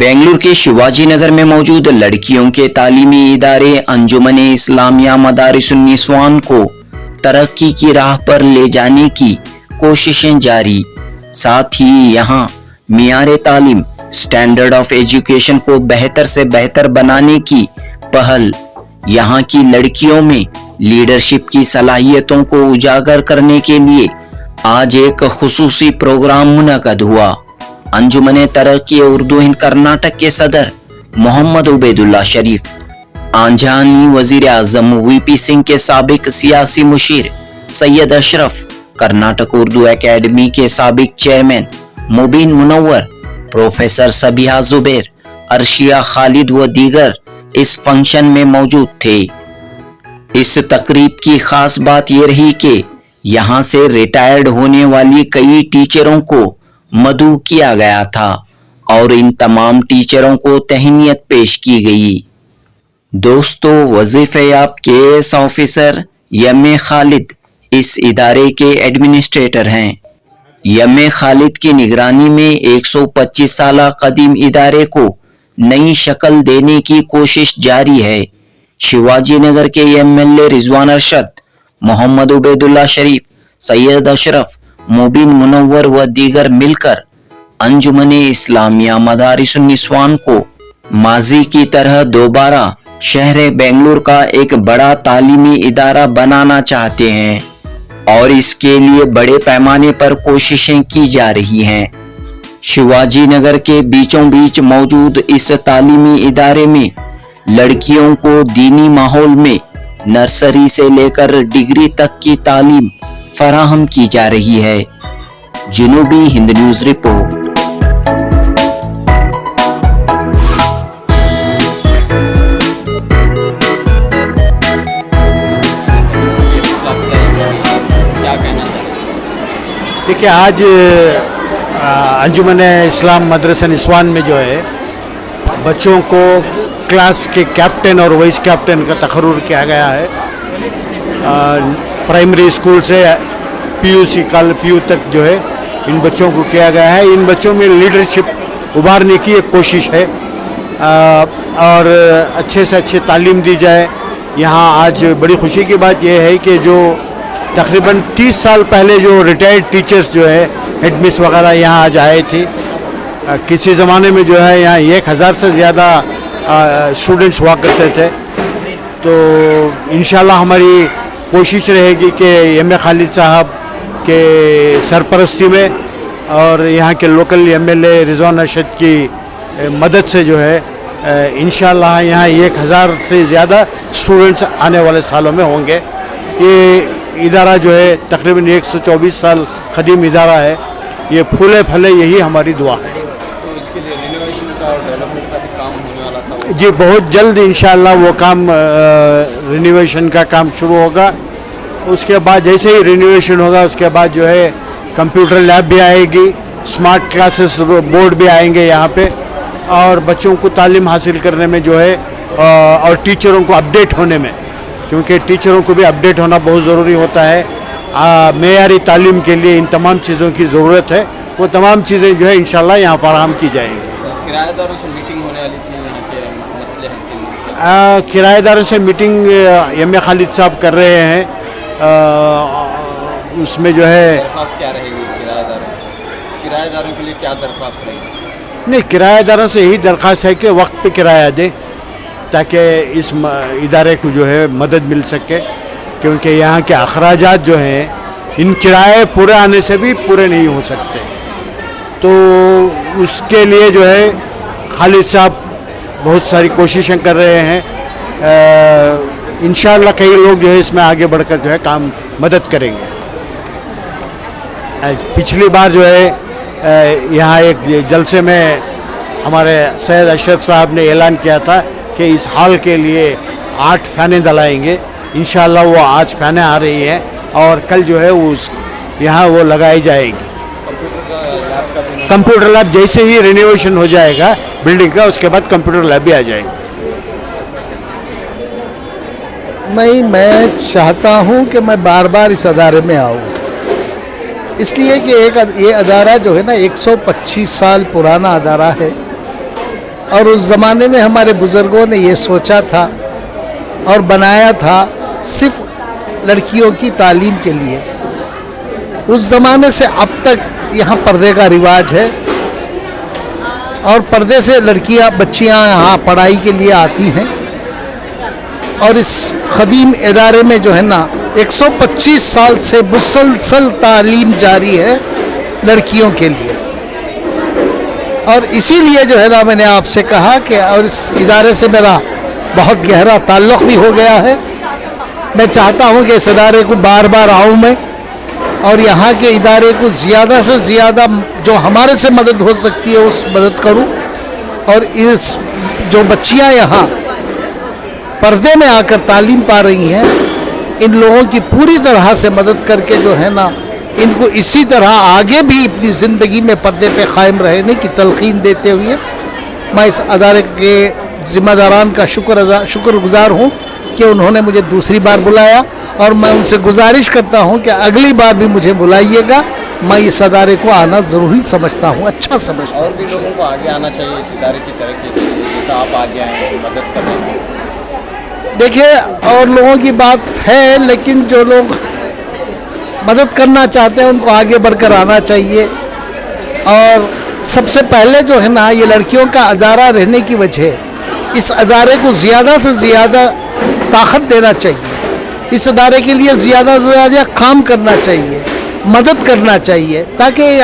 बेंगलुरु के शिवाजी नगर में मौजूद लड़कियों के तालीमी इदारे अंजुमन-ए इस्लामिया मदारिसुन्निस्वान को तरक्की की राह पर ले जाने की कोशिशें जारी। साथ ही यहाँ मियारे तालीम स्टैंडर्ड ऑफ एजुकेशन को बेहतर से बेहतर बनाने की पहल, यहाँ की लड़कियों में लीडरशिप की सलाहियतों को उजागर करने के लिए आज एक खुसूसी प्रोग्राम मुनक़द हुआ। अंजुमन तरक्की उर्दू हिंद कर्नाटक के सदर मोहम्मद उबैदुल्ला शरीफ, आंजानी वजीर आजम वीपी सिंह के साबिक सियासी मुशीर सैयद अशरफ, कर्नाटक उर्दू एकेडमी के साबिक चेयरमैन मुबीन मुनव्वर, प्रोफेसर सबिहा जुबैर, अर्शिया खालिद व दीगर इस फंक्शन में मौजूद थे। इस तकरीब की खास बात यह रही कि यहाँ से रिटायर्ड होने वाली कई टीचरों को मदऊ किया गया था और इन तमाम टीचरों को तहनीत पेश की गई। दोस्तों, वजीफेयाब केएस ऑफिसर यम खालिद इस इदारे के एडमिनिस्ट्रेटर हैं। यम खालिद की निगरानी में 125 साल कदीम इदारे को नई शक्ल देने की कोशिश जारी है। शिवाजी नगर के एमएलए रिजवान अरशद, मोहम्मद उबैदुल्ला शरीफ, सैयद अशरफ, मुबीन मुनव्वर व दीगर मिलकर अंजुमन इस्लामिया मदारिसुन्निस्वान को माजी की तरह दोबारा शहर बेंगलुरु का एक बड़ा तालीमी इदारा बनाना चाहते हैं और इसके लिए बड़े पैमाने पर कोशिशें की जा रही हैं। शिवाजी नगर के बीचों बीच मौजूद इस तालीमी इदारे में लड़कियों को दीनी माहौल में नर्सरी से लेकर डिग्री तक की तालीम फराहम की जा रही है। जनूबी हिंद न्यूज़ रिपोर्ट। देखिए, आज अंजुमन इस्लाम मदरसा निस्वान में जो है बच्चों को क्लास के कैप्टन और वाइस कैप्टन का तकर्रुर किया गया है। प्राइमरी स्कूल से पीयूसी पीयू तक जो है इन बच्चों को किया गया है। इन बच्चों में लीडरशिप उभारने की एक कोशिश है और अच्छे से अच्छे तालीम दी जाए। यहाँ आज बड़ी खुशी की बात यह है कि जो तकरीबन 30 साल पहले जो रिटायर्ड टीचर्स जो है हेडमिस वगैरह यहाँ आज आए थे। किसी ज़माने में जो है यहाँ 1000 से ज़्यादा स्टूडेंट्स हुआ करते थे। तो इंशाल्लाह हमारी कोशिश रहेगी कि एम खालिद साहब के सरपरस्ती में और यहाँ के लोकल एमएलए रिजवान अरशद की मदद से जो है इंशाल्लाह यहाँ 1000 से ज़्यादा स्टूडेंट्स आने वाले सालों में होंगे। ये इदारा जो है तकरीबन 124 साल कदीम इदारा है। ये फूले फले यही हमारी दुआ है। तो इसके लिए रिनोवेशन का और डेवलपमेंट का भी काम होने वाला था जी, बहुत जल्द इंशाल्लाह वो काम रिनोवेशन का काम शुरू होगा। उसके बाद जैसे ही रिनोवेशन होगा उसके बाद जो है कंप्यूटर लैब भी आएगी, स्मार्ट क्लासेस बोर्ड भी आएंगे यहाँ पे और बच्चों को तालीम हासिल करने में जो है और टीचरों को अपडेट होने में, क्योंकि टीचरों को भी अपडेट होना बहुत ज़रूरी होता है। मेयारी तालीम के लिए इन तमाम चीज़ों की ज़रूरत है। वो तमाम चीज़ें जो है इंशाल्लाह यहाँ फराहम की जाएंगी। किराएदारों से मीटिंग होने वाली थी, यहाँ के मसले हल के लिए किराएदारों से मीटिंग एम खालिद साहब कर रहे हैं। उसमें जो है दरख्वास्त क्या रहेगी किराएदारों के लिए, क्या दरख्वास्त रहेगी? नहीं, किराएदारों से यही दरख्वास्त है कि वक्त पे किराया दे ताकि इस इदारे को जो है मदद मिल सके, क्योंकि यहाँ के अखराजात जो हैं इन किराए पूरे आने से भी पूरे नहीं हो सकते। तो उसके लिए जो है खालिद साहब बहुत सारी कोशिशें कर रहे हैं। इंशाअल्लाह कई लोग जो है इसमें आगे बढ़कर जो है काम मदद करेंगे। पिछली बार जो है यहाँ एक जलसे में हमारे सैयद अशरफ साहब ने ऐलान किया था कि इस हॉल के लिए 8 फैने डलाएंगे। इंशाअल्लाह वो 8 फैने आ रही हैं और कल जो है उस यहाँ वो लगाई जाएगी। कंप्यूटर लैब जैसे ही रिनोवेशन हो जाएगा बिल्डिंग का, उसके बाद कंप्यूटर लैब भी आ जाएगी। नहीं, मैं चाहता हूँ कि मैं बार बार इस अदारे में आऊँ, इसलिए कि ये अदारा जो है ना 125 साल पुराना अदारा है اور اس زمانے میں ہمارے بزرگوں نے یہ سوچا تھا اور بنایا تھا صرف لڑکیوں کی تعلیم کے لیے. اس زمانے سے اب تک یہاں پردے کا رواج ہے اور پردے سے بچیاں یہاں پڑھائی کے لیے آتی ہیں. اور اس قدیم ادارے میں جو ہے نا 125 سال سے مسلسل تعلیم جاری ہے لڑکیوں کے لیے. اور اسی لیے جو ہے نا میں نے آپ سے کہا کہ اور اس ادارے سے میرا بہت گہرا تعلق بھی ہو گیا ہے. میں چاہتا ہوں کہ اس ادارے کو بار بار آؤں میں اور یہاں کے ادارے کو زیادہ سے زیادہ جو ہمارے سے مدد ہو سکتی ہے اس مدد کروں. اور اس جو بچیاں یہاں پردے میں آ کر تعلیم پا رہی ہیں ان لوگوں کی پوری طرح سے مدد کر کے جو ہے نا ان کو اسی طرح آگے بھی اپنی زندگی میں پردے پہ قائم رہنے کی تلقین دیتے ہوئے میں اس ادارے کے ذمہ داران کا شکر گزار ہوں کہ انہوں نے مجھے دوسری بار بلایا. اور میں ان سے گزارش کرتا ہوں کہ اگلی بار بھی مجھے بلائیے گا. میں اس ادارے کو آنا ضروری سمجھتا ہوں, اچھا سمجھتا ہوں. اور بھی لوگوں کو آگے آنا چاہیے اس ادارے کی ترقی کے لیے, جیسا آپ آگے آئے ہیں مدد کر رہے ہیں. دیکھیے اور لوگوں کی بات ہے لیکن جو لوگ مدد کرنا چاہتے ہیں ان کو آگے بڑھ کر آنا چاہیے. اور سب سے پہلے جو ہے نا یہ لڑکیوں کا ادارہ رہنے کی وجہ اس ادارے کو زیادہ سے زیادہ طاقت دینا چاہیے. اس ادارے کے لیے زیادہ سے زیادہ کام کرنا چاہیے, مدد کرنا چاہیے تاکہ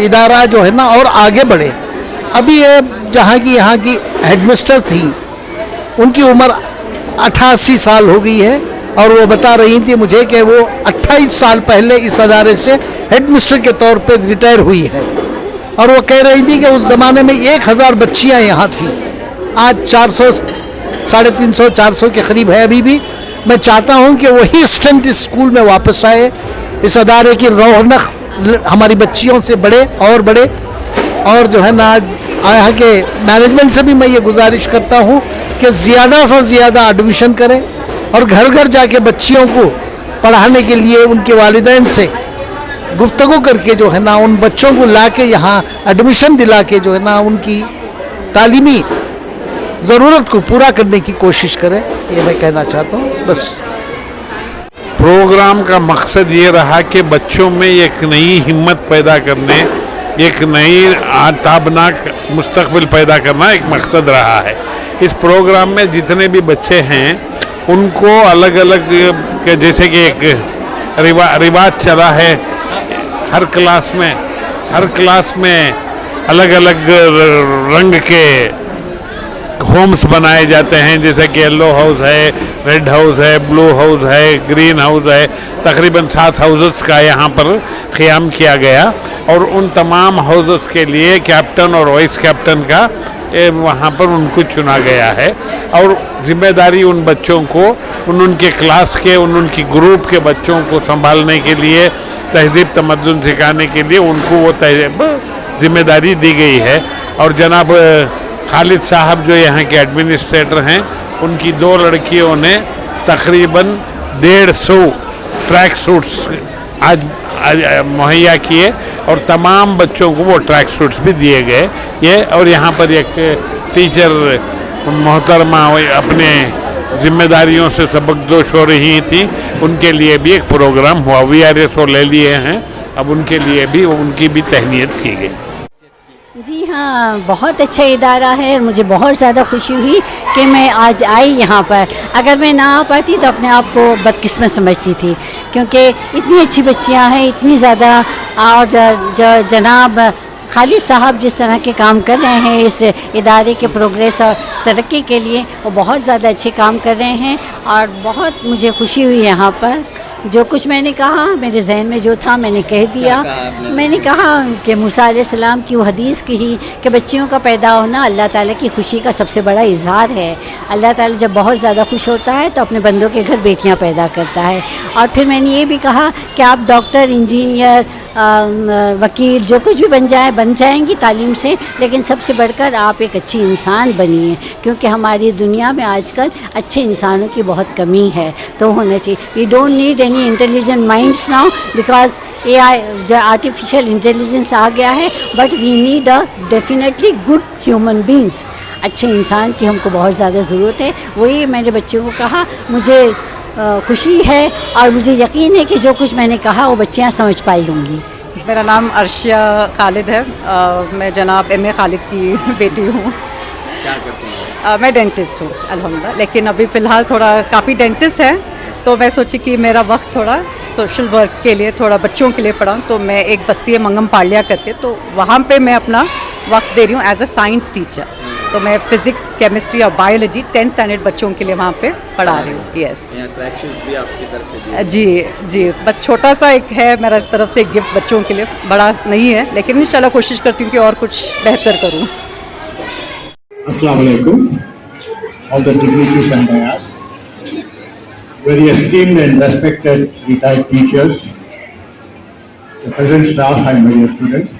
ادارہ جو ہے نا اور آگے بڑھے. ابھی یہاں کی ہیڈ مسٹر تھیں ان کی عمر 88 سال ہو گئی ہے اور وہ بتا رہی تھی مجھے کہ وہ 28 سال پہلے اس ادارے سے ہیڈ مسٹر کے طور پہ ریٹائر ہوئی ہے. اور وہ کہہ رہی تھی کہ اس زمانے میں 1000 بچیاں یہاں تھیں, آج 350 400 کے قریب ہے ابھی بھی. میں چاہتا ہوں کہ وہی اسٹرینتھ اس اسکول میں واپس آئے, اس ادارے کی رونق ہماری بچیوں سے بڑھے اور بڑھے. اور جو ہے نا یہاں کے مینجمنٹ سے بھی میں یہ گزارش کرتا ہوں کہ زیادہ سے زیادہ ایڈمیشن کریں اور گھر گھر جا کے بچیوں کو پڑھانے کے لیے ان کے والدین سے گفتگو کر کے جو ہے نا ان بچوں کو لا کے یہاں ایڈمیشن دلا کے جو ہے نا ان کی تعلیمی ضرورت کو پورا کرنے کی کوشش کریں. یہ میں کہنا چاہتا ہوں بس. پروگرام کا مقصد یہ رہا کہ بچوں میں ایک نئی ہمت پیدا کرنے, ایک نئی تابناک مستقبل پیدا کرنا ایک مقصد رہا ہے. اس پروگرام میں جتنے بھی بچے ہیں ان کو الگ الگ جیسے کہ ایک رواج چلا ہے, ہر کلاس میں الگ الگ رنگ کے ہومز بنائے جاتے ہیں, جیسے کہ یلو ہاؤس ہے, ریڈ ہاؤس ہے, بلو ہاؤس ہے, گرین ہاؤس ہے. تقریباً 7 ہاؤسز کا یہاں پر قیام کیا گیا اور ان تمام ہاؤسز کے لیے کیپٹن اور وائس کیپٹن کا وہاں پر ان کو چنا گیا ہے. اور ذمہ داری ان بچوں کو ان کے کلاس کے ان کی گروپ کے بچوں کو سنبھالنے کے لیے, تہذیب تمدن سکھانے کے لیے ان کو وہ ذمہ داری دی گئی ہے. اور جناب خالد صاحب جو یہاں کے ایڈمنسٹریٹر ہیں ان کی 2 لڑکیوں نے تقریباً 150 ٹریک سوٹس آج مہیا کیے اور تمام بچوں کو وہ ٹریک سوٹس بھی دیے گئے. یہ اور یہاں پر ایک ٹیچر محترمہ اپنے ذمہ داریوں سے سبق دوش ہو رہی تھی, ان کے لیے بھی ایک پروگرام ہوا. VRSO لے لیے ہیں, اب ان کے لیے بھی ان کی بھی تہنیت کی گئی. جی ہاں, بہت اچھا ادارہ ہے اور مجھے بہت زیادہ خوشی ہوئی کہ میں آج آئی یہاں پر. اگر میں نہ آ پاتی تو اپنے آپ کو بدقسمت سمجھتی تھی کیونکہ اتنی اچھی بچیاں ہیں, اتنی زیادہ. اور جناب خالد صاحب جس طرح کے کام کر رہے ہیں اس ادارے کے پروگریس اور ترقی کے لیے, وہ بہت زیادہ اچھے کام کر رہے ہیں. اور بہت مجھے خوشی ہوئی یہاں پر. جو کچھ میں نے کہا میرے ذہن میں جو تھا میں نے کہہ دیا. میں نے کہا کہ موسیٰ علیہ السلام کی وہ حدیث کہی کہ بچیوں کا پیدا ہونا اللہ تعالیٰ کی خوشی کا سب سے بڑا اظہار ہے. اللہ تعالیٰ جب بہت زیادہ خوش ہوتا ہے تو اپنے بندوں کے گھر بیٹیاں پیدا کرتا ہے. اور پھر میں نے یہ بھی کہا کہ آپ ڈاکٹر, انجینئر, वकील जो कुछ भी बन जाएंगी तालीम से, लेकिन सबसे बढ़कर आप एक अच्छी इंसान बनिए, क्योंकि हमारी दुनिया में आजकल अच्छे इंसानों की बहुत कमी है, तो होना चाहिए. We don't need any intelligent minds now, because AI जो आर्टिफिशियल इंटेलिजेंस आ गया है, but we need a definitely good human beings. अच्छे इंसान की हमको बहुत ज़्यादा ज़रूरत है. वही मैंने बच्चों को कहा, मुझे खुशी है और मुझे यकीन है कि जो कुछ मैंने कहा वो बच्चियाँ समझ पाई होंगी. मेरा नाम अर्शिया खालिद है. मैं जनाब MA खालिद की बेटी हूँ. क्या करती हैं? मैं डेंटिस्ट हूँ अल्हम्दुलिल्लाह, लेकिन अभी फ़िलहाल थोड़ा काफ़ी डेंटिस्ट है, तो मैं सोची कि मेरा वक्त थोड़ा सोशल वर्क के लिए, थोड़ा बच्चों के लिए पढ़ाऊँ. तो मैं एक बस्ती है मंगम पालिया करके, तो वहाँ पे मैं अपना वक्त दे रही हूँ एज अ साइंस टीचर. तो मैं फिज़िक्स, केमिस्ट्री और बायोलॉजी 10th स्टैंडर्ड बच्चों के लिए वहाँ पे पढ़ा रही हूँ. यस यहाँ ट्रैक शूज़ भी आपकी तरफ से दिए जी जी. बस छोटा सा एक है मेरा तरफ से एक गिफ्ट बच्चों के लिए, बड़ा नहीं है, लेकिन इंशाल्लाह कोशिश करती हूँ कि और कुछ बेहतर करूँ. Assalamu alaikum, all the dignitaries and dayas, very esteemed and respected retired teachers, the present staff and my dear students.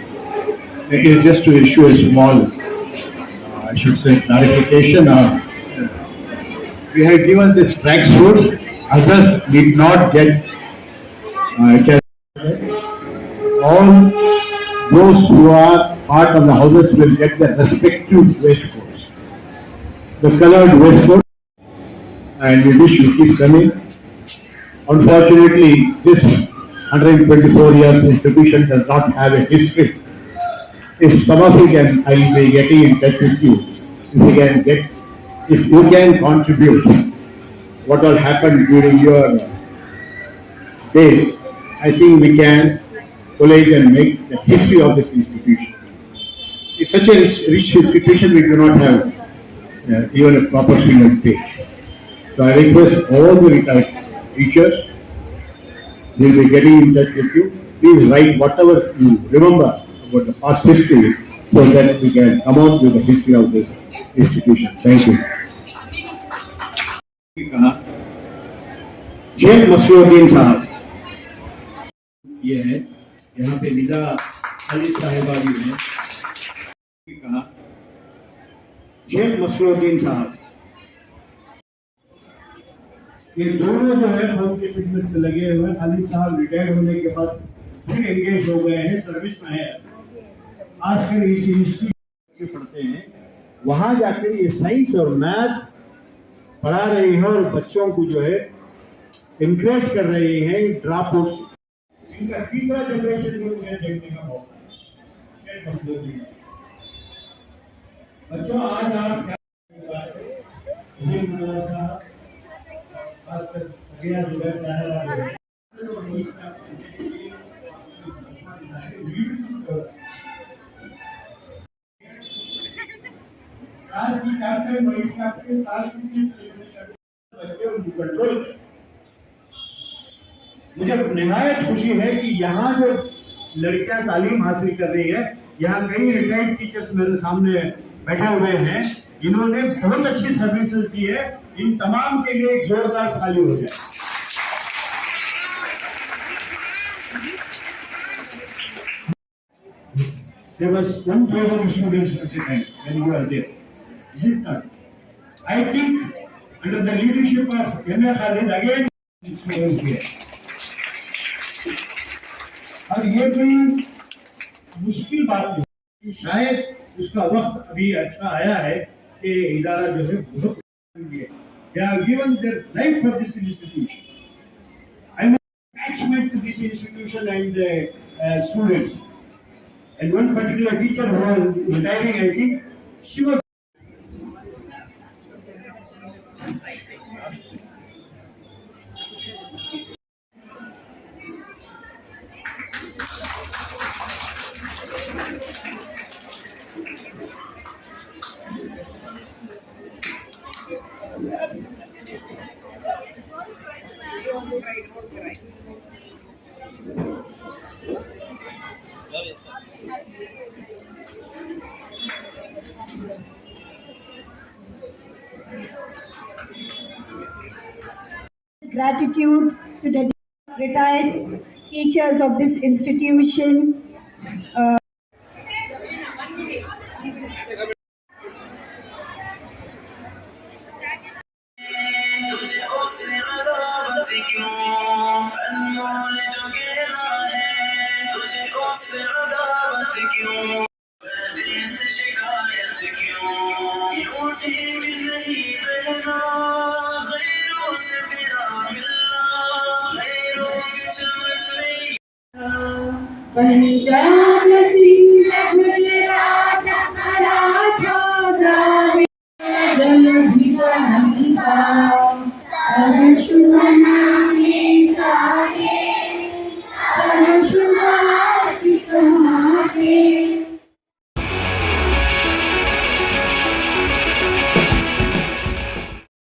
It is just to issue a small, I should say, clarification. We have given this track suits, others did not get. All those who are part of the houses will get the respective waistcoats, the colored waistcoat, and we wish you keep coming. Unfortunately, this 124 years institution does not have a history. If some of you can, I will be getting in touch with you. If you can contribute what all happened during your days, I think we can collate and make the history of this institution. It's such a rich institution, we do not have even a proper single page. So I request all the retired teachers, we will be getting in touch with you. Please write whatever you remember about the past history, so that we can come out with the history of this institution. Thank you. Sheikh मसरूद्दीन साहब, ये है, यहाँ पे निदा खालिद साहिबा भी है. कहा शेख मसरूद्दीन साहब, ये दोनों जो है कौम की खिदमत में लगे हुए हैं. खालिद साहब रिटायर होने के बाद फिर एंगेज हो गए हैं, सर्विस में है. आजकल इस इंस्टीट्यूट पढ़ते हैं, वहां जाकर ये साइंस और मैथ्स पढ़ा रही है और बच्चों को जो है इंकरेज कर रही है. ड्रॉप आउट्स इनका तीसरा जनरेशन भी मुझे देखने का मौका है. बच्चों आज आप क्या कंट्रोल. मुझे निहायत खुशी है कि यहाँ जो लड़कियां तालीम हासिल कर रही है, यहाँ कई रिटायर्ड टीचर्स मेरे सामने बैठे हुए हैं, इन्होंने बहुत अच्छी सर्विसेज दी है. इन तमाम के लिए एक जोरदार ताली हो जाए. There was 1,000 students at the time when you were there. Is it not? I think under the leadership of MA Khalid again students here. और ये कोई मुश्किल बात नहीं, शायद उसका वक्त अभी अच्छा आया है कि इदारा जो है बहुत they have given their life for this institution. I am attachment to this institution and the students. And one particular teacher who was retiring, I think, she was gratitude to the retired teachers of this institution. بن جا نصیب